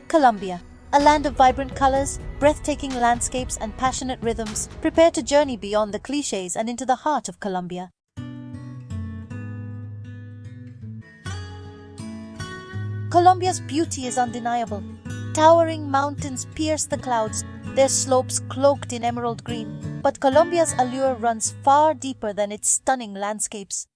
Colombia, a land of vibrant colors, breathtaking landscapes, and passionate rhythms. Prepare to journey beyond the cliches and into the heart of Colombia. Colombia's beauty is undeniable. Towering mountains pierce the clouds, their slopes cloaked in emerald green. But Colombia's allure runs far deeper than its stunning landscapes.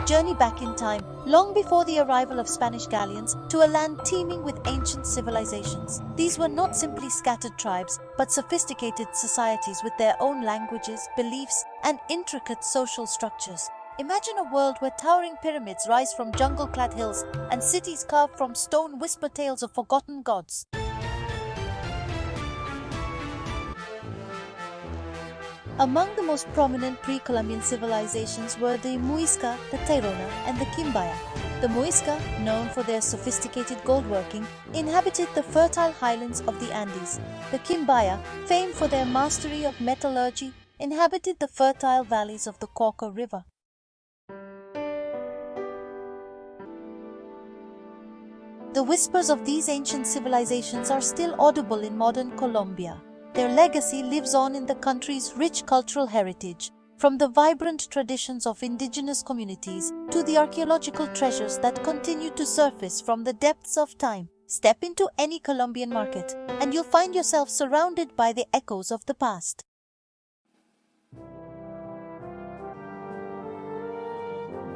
Journey back in time, long before the arrival of Spanish galleons, to a land teeming with ancient civilizations. These were not simply scattered tribes, but sophisticated societies with their own languages, beliefs, and intricate social structures. Imagine a world where towering pyramids rise from jungle-clad hills and cities carved from stone whisper tales of forgotten gods. Among the most prominent pre-Columbian civilizations were the Muisca, the Tairona, and the Quimbaya. The Muisca, known for their sophisticated goldworking, inhabited the fertile highlands of the Andes. The Quimbaya, famed for their mastery of metallurgy, inhabited the fertile valleys of the Cauca River. The whispers of these ancient civilizations are still audible in modern Colombia. Their legacy lives on in the country's rich cultural heritage, from the vibrant traditions of indigenous communities to the archaeological treasures that continue to surface from the depths of time. Step into any Colombian market, and you'll find yourself surrounded by the echoes of the past.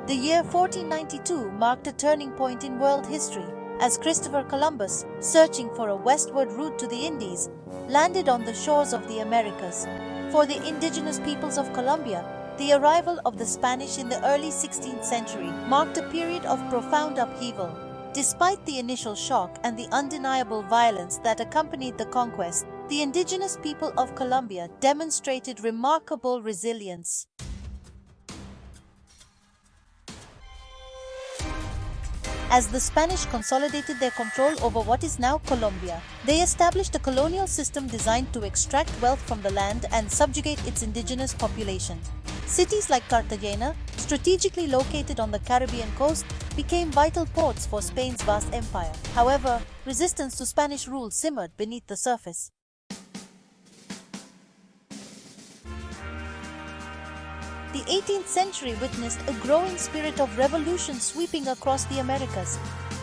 The year 1492 marked a turning point in world history, as Christopher Columbus, searching for a westward route to the Indies, landed on the shores of the Americas. For the indigenous peoples of Colombia, the arrival of the Spanish in the early 16th century marked a period of profound upheaval. Despite the initial shock and the undeniable violence that accompanied the conquest, the indigenous people of Colombia demonstrated remarkable resilience. As the Spanish consolidated their control over what is now Colombia, they established a colonial system designed to extract wealth from the land and subjugate its indigenous population. Cities like Cartagena, strategically located on the Caribbean coast, became vital ports for Spain's vast empire. However, resistance to Spanish rule simmered beneath the surface. The 18th century witnessed a growing spirit of revolution sweeping across the Americas.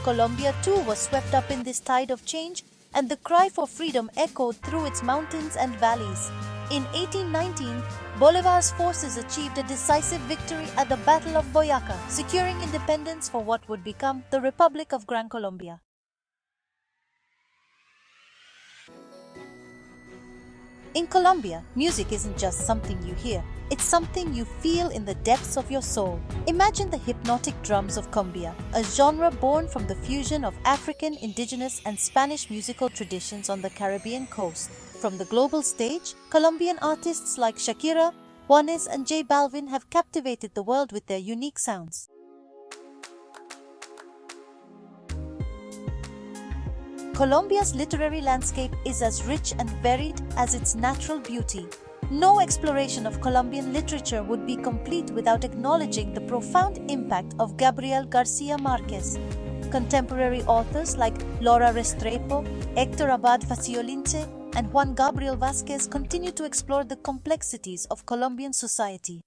Colombia too was swept up in this tide of change, and the cry for freedom echoed through its mountains and valleys. In 1819, Bolivar's forces achieved a decisive victory at the Battle of Boyacá, securing independence for what would become the Republic of Gran Colombia. In Colombia, music isn't just something you hear, it's something you feel in the depths of your soul. Imagine the hypnotic drums of cumbia, a genre born from the fusion of African, indigenous, and Spanish musical traditions on the Caribbean coast. From the global stage, Colombian artists like Shakira, Juanes, and J Balvin have captivated the world with their unique sounds. Colombia's literary landscape is as rich and varied as its natural beauty. No exploration of Colombian literature would be complete without acknowledging the profound impact of Gabriel García Márquez. Contemporary authors like Laura Restrepo, Héctor Abad Faciolince, and Juan Gabriel Vázquez continue to explore the complexities of Colombian society.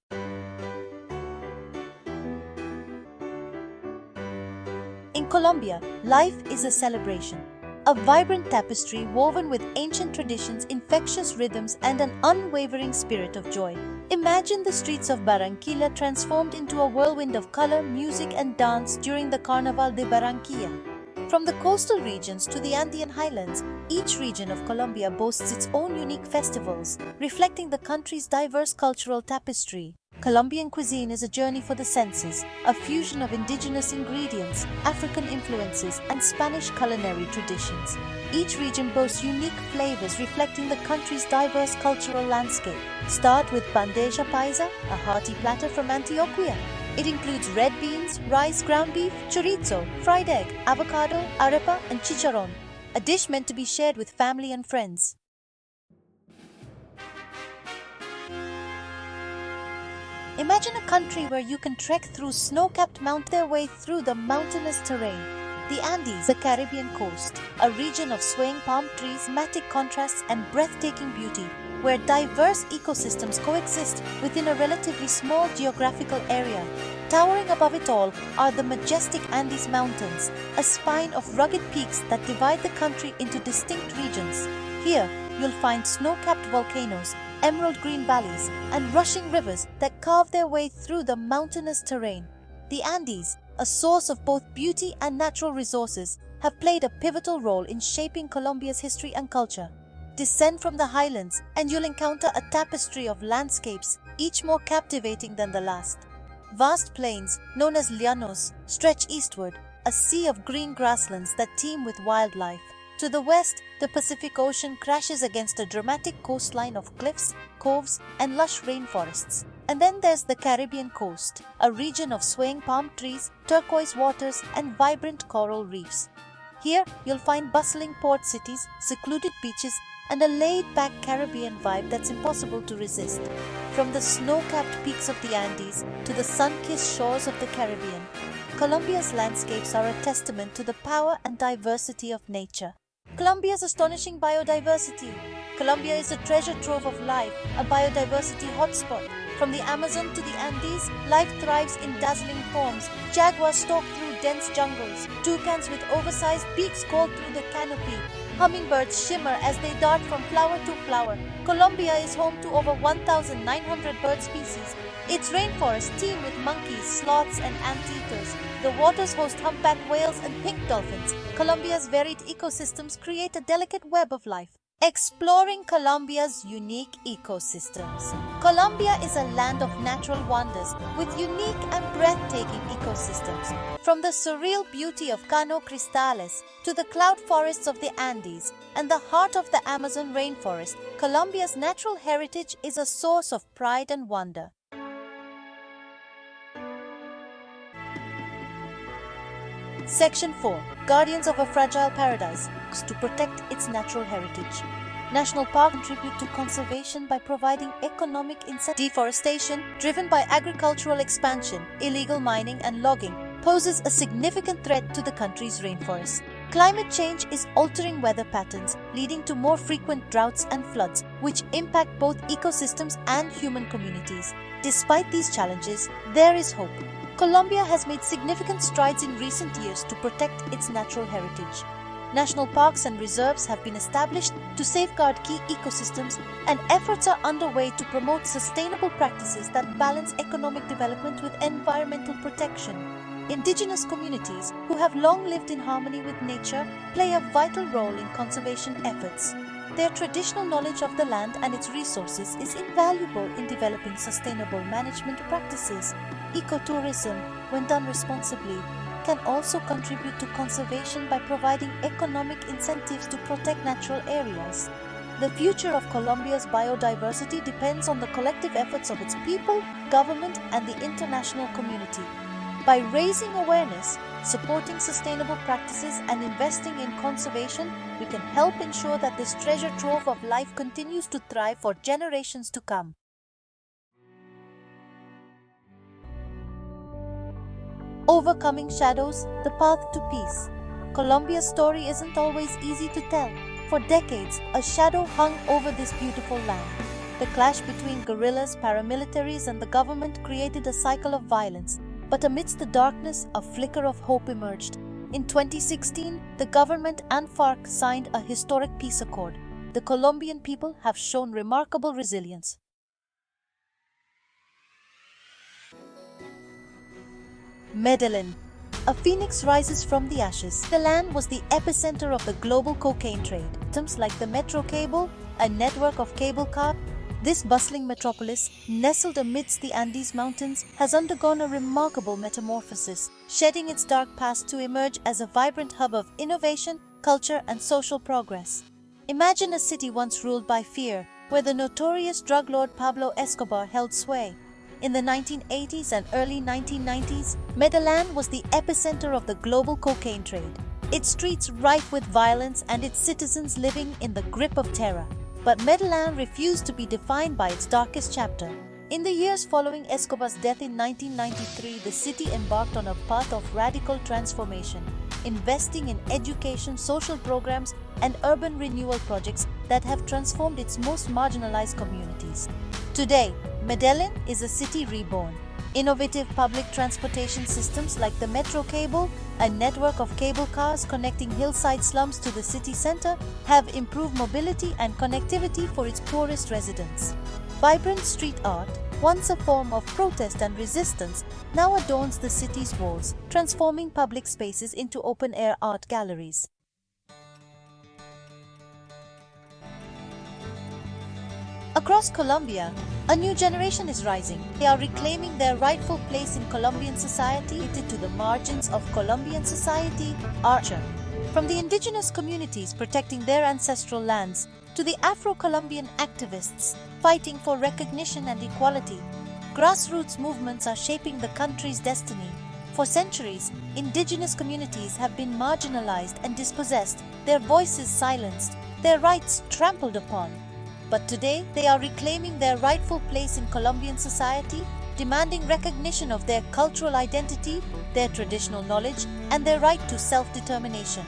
In Colombia, life is a celebration. A vibrant tapestry woven with ancient traditions, infectious rhythms, and an unwavering spirit of joy. Imagine the streets of Barranquilla transformed into a whirlwind of color, music, and dance during the Carnaval de Barranquilla. From the coastal regions to the Andean highlands, each region of Colombia boasts its own unique festivals, reflecting the country's diverse cultural tapestry. Colombian cuisine is a journey for the senses, a fusion of indigenous ingredients, African influences, and Spanish culinary traditions. Each region boasts unique flavors reflecting the country's diverse cultural landscape. Start with bandeja paisa, a hearty platter from Antioquia. It includes red beans, rice, ground beef, chorizo, fried egg, avocado, arepa, and chicharrón, a dish meant to be shared with family and friends. Imagine a country where you can trek through snow-capped mountains their way through the mountainous terrain. The Andes, the Caribbean coast, a region of swaying palm trees, dramatic contrasts and breathtaking beauty, where diverse ecosystems coexist within a relatively small geographical area. Towering above it all are the majestic Andes Mountains, a spine of rugged peaks that divide the country into distinct regions. Here, you'll find snow-capped volcanoes, emerald green valleys, and rushing rivers that carve their way through the mountainous terrain. The Andes, a source of both beauty and natural resources, have played a pivotal role in shaping Colombia's history and culture. Descend from the highlands and you'll encounter a tapestry of landscapes, each more captivating than the last. Vast plains, known as llanos, stretch eastward, a sea of green grasslands that teem with wildlife. To the west, the Pacific Ocean crashes against a dramatic coastline of cliffs, coves, and lush rainforests. And then there's the Caribbean coast, a region of swaying palm trees, turquoise waters, and vibrant coral reefs. Here, you'll find bustling port cities, secluded beaches, and a laid-back Caribbean vibe that's impossible to resist. From the snow-capped peaks of the Andes to the sun-kissed shores of the Caribbean, Colombia's landscapes are a testament to the power and diversity of nature. Colombia's astonishing biodiversity. Colombia is a treasure trove of life, a biodiversity hotspot. From the Amazon to the Andes, life thrives in dazzling forms. Jaguars stalk through dense jungles. Toucans with oversized beaks call through the canopy. Hummingbirds shimmer as they dart from flower to flower. Colombia is home to over 1,900 bird species. Its rainforests teem with monkeys, sloths, and anteaters. The waters host humpback whales and pink dolphins. Colombia's varied ecosystems create a delicate web of life. Exploring Colombia's unique ecosystems. Colombia is a land of natural wonders with unique and breathtaking ecosystems. From the surreal beauty of Cano Cristales to the cloud forests of the Andes and the heart of the Amazon rainforest, Colombia's natural heritage is a source of pride and wonder. Section 4. Guardians of a Fragile Paradise. To protect its natural heritage. National parks contribute to conservation by providing economic incentives. Deforestation, driven by agricultural expansion, illegal mining and logging, poses a significant threat to the country's rainforests. Climate change is altering weather patterns, leading to more frequent droughts and floods, which impact both ecosystems and human communities. Despite these challenges, there is hope. Colombia has made significant strides in recent years to protect its natural heritage. National parks and reserves have been established to safeguard key ecosystems, and efforts are underway to promote sustainable practices that balance economic development with environmental protection. Indigenous communities, who have long lived in harmony with nature, play a vital role in conservation efforts. Their traditional knowledge of the land and its resources is invaluable in developing sustainable management practices. Ecotourism, when done responsibly, can also contribute to conservation by providing economic incentives to protect natural areas. The future of Colombia's biodiversity depends on the collective efforts of its people, government, and the international community. By raising awareness, supporting sustainable practices, and investing in conservation, we can help ensure that this treasure trove of life continues to thrive for generations to come. Overcoming shadows, the path to peace. Colombia's story isn't always easy to tell. For decades, a shadow hung over this beautiful land. The clash between guerrillas, paramilitaries, and the government created a cycle of violence. But amidst the darkness, a flicker of hope emerged. In 2016, the government and FARC signed a historic peace accord. The Colombian people have shown remarkable resilience. Medellin. A phoenix rises from the ashes. The land was the epicenter of the global cocaine trade. Items like the metro cable, a network of cable cars. This bustling metropolis, nestled amidst the Andes Mountains, has undergone a remarkable metamorphosis, shedding its dark past to emerge as a vibrant hub of innovation, culture, and social progress. Imagine a city once ruled by fear, where the notorious drug lord Pablo Escobar held sway. In the 1980s and early 1990s, Medellin was the epicenter of the global cocaine trade, its streets rife with violence and its citizens living in the grip of terror. But Medellin refused to be defined by its darkest chapter. In the years following Escobar's death in 1993, the city embarked on a path of radical transformation, investing in education, social programs, and urban renewal projects that have transformed its most marginalized communities. Today, Medellin is a city reborn. Innovative public transportation systems like the metro cable, a network of cable cars connecting hillside slums to the city center, have improved mobility and connectivity for its poorest residents. Vibrant street art, once a form of protest and resistance, now adorns the city's walls, transforming public spaces into open-air art galleries. Across Colombia, a new generation is rising. They are reclaiming their rightful place in Colombian society. To the margins of Colombian society are from the indigenous communities protecting their ancestral lands to the Afro-Colombian activists fighting for recognition and equality. Grassroots movements are shaping the country's destiny. For centuries, indigenous communities have been marginalized and dispossessed, their voices silenced, their rights trampled upon. But today, they are reclaiming their rightful place in Colombian society, demanding recognition of their cultural identity, their traditional knowledge, and their right to self-determination.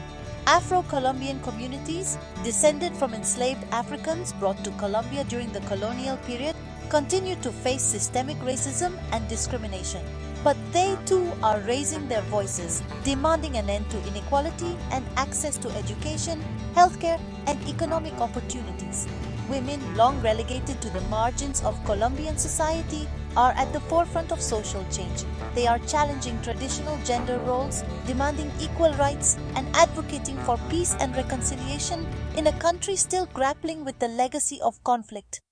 Afro-Colombian communities, descended from enslaved Africans brought to Colombia during the colonial period, continue to face systemic racism and discrimination. But they too are raising their voices, demanding an end to inequality and access to education, healthcare, and economic opportunities. Women, long relegated to the margins of Colombian society, are at the forefront of social change. They are challenging traditional gender roles, demanding equal rights, and advocating for peace and reconciliation in a country still grappling with the legacy of conflict.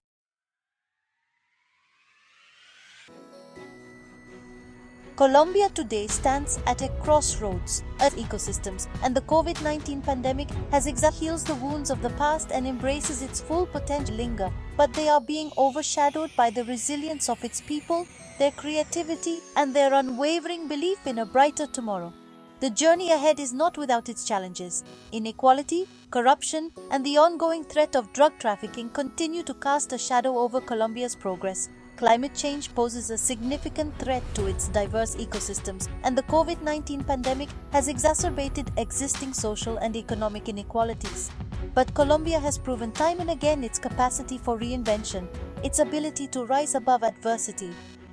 Colombia today stands at a crossroads of ecosystems, and the COVID-19 pandemic has heals the wounds of the past and embraces its full potential linger, but they are being overshadowed by the resilience of its people, their creativity, and their unwavering belief in a brighter tomorrow. The journey ahead is not without its challenges. Inequality, corruption, and the ongoing threat of drug trafficking continue to cast a shadow over Colombia's progress. Climate change poses a significant threat to its diverse ecosystems, and the COVID-19 pandemic has exacerbated existing social and economic inequalities. But Colombia has proven time and again its capacity for reinvention, its ability to rise above adversity.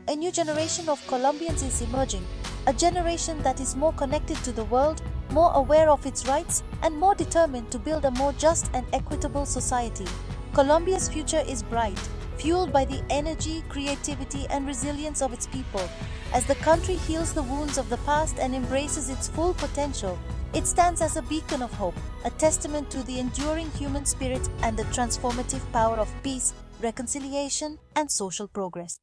A new generation of Colombians is emerging, a generation that is more connected to the world, more aware of its rights, and more determined to build a more just and equitable society. Colombia's future is bright, fueled by the energy, creativity, and resilience of its people. As the country heals the wounds of the past and embraces its full potential, it stands as a beacon of hope, a testament to the enduring human spirit and the transformative power of peace, reconciliation, and social progress.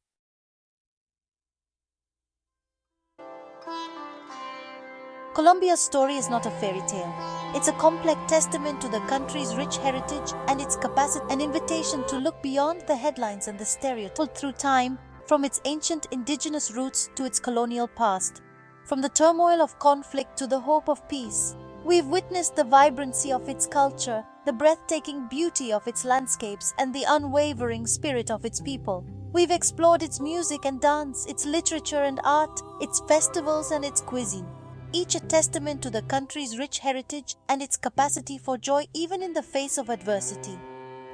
Colombia's story is not a fairy tale. It's a complex testament to the country's rich heritage and its capacity, an invitation to look beyond the headlines and the stereotypes through time, from its ancient indigenous roots to its colonial past, from the turmoil of conflict to the hope of peace. We've witnessed the vibrancy of its culture, the breathtaking beauty of its landscapes, and the unwavering spirit of its people. We've explored its music and dance, its literature and art, its festivals and its cuisine, each a testament to the country's rich heritage and its capacity for joy even in the face of adversity.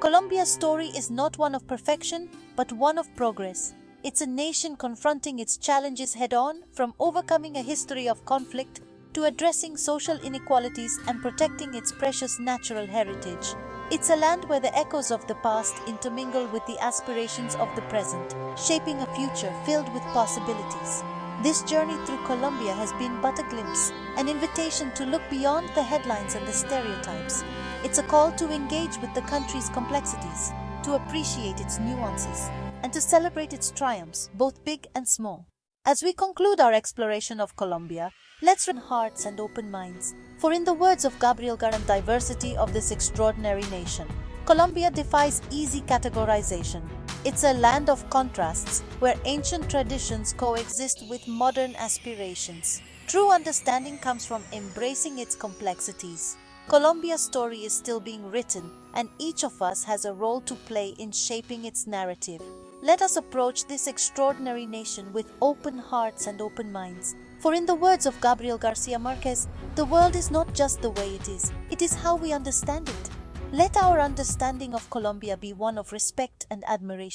Colombia's story is not one of perfection, but one of progress. It's a nation confronting its challenges head-on, from overcoming a history of conflict to addressing social inequalities and protecting its precious natural heritage. It's a land where the echoes of the past intermingle with the aspirations of the present, shaping a future filled with possibilities. This journey through Colombia has been but a glimpse, an invitation to look beyond the headlines and the stereotypes. It's a call to engage with the country's complexities, to appreciate its nuances, and to celebrate its triumphs, both big and small. As we conclude our exploration of Colombia, let's run hearts and open minds. For in the words of Gabriel Garcia, diversity of this extraordinary nation, Colombia defies easy categorization. It's a land of contrasts, where ancient traditions coexist with modern aspirations. True understanding comes from embracing its complexities. Colombia's story is still being written, and each of us has a role to play in shaping its narrative. Let us approach this extraordinary nation with open hearts and open minds. For in the words of Gabriel Garcia Marquez, the world is not just the way it is how we understand it. Let our understanding of Colombia be one of respect and admiration.